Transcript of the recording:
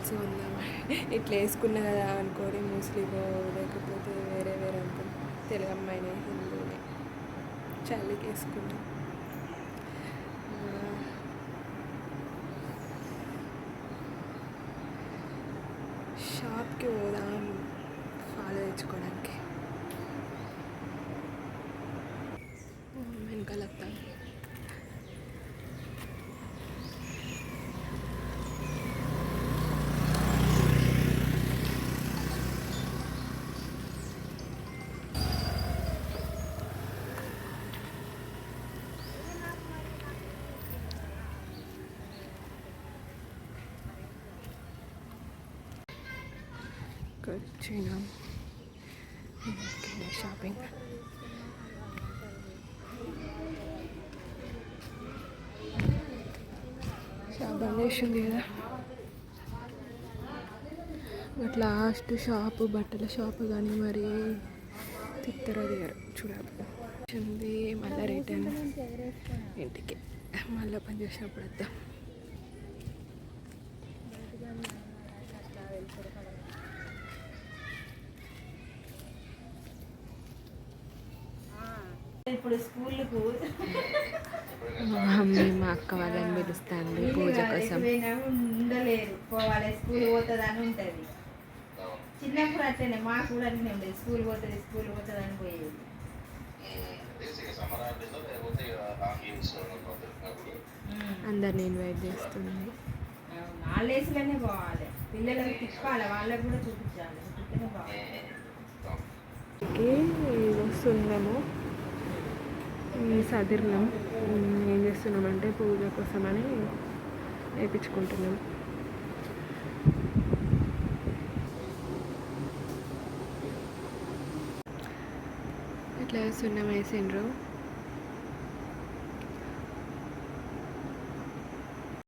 Shorts కొందాం ఇట్లా వేసుకున్నా కదా అనుకోని ముస్లిమో లేకపోతే వేరే వేరే అనుకుని తెలుగు అమ్మాయిని హిందూని చలికి వేసుకున్నా. షాప్కి పోదాం ఫాలో తెచ్చుకోవడానికి. వెనకాల వస్తాను. వచ్చినాం షాపింగ్. షాప్ బంద్ చేసింది కదా. బట్ లాస్ట్ షాపు బట్టల షాపు కానీ మరి తిత్తర దిగారు చూడాలి. వచ్చింది మళ్ళీ రిటర్న్ ఇంటికి. మళ్ళీ పని చేసినప్పుడు వద్దాం. ఇప్పుడు స్కూల్కు మా మమ్మీ మా అక్క వాళ్ళని పిలుస్తాండి పూజ కోసం. ఉండలేరు, పోవాలి స్కూల్ పోతుంది అని ఉంటుంది. చిన్నప్పుడు అట్లనే మాకు కూడా అట్లనే ఉండేది, స్కూల్ పోతుంది అని పోయేది. అందరిని ఇన్వైట్ చేస్తుంది. హాలిడేస్లోనే పోవాలి, పిల్లలకు తిప్పాలి, వాళ్ళకు కూడా చూపించాలి. వస్తున్నాము సదిర్నం. ఏం చేస్తున్నామంటే పూజ కోసమని వేయించుకుంటున్నాం. ఇట్లా సున్నం వేసిండ్రు.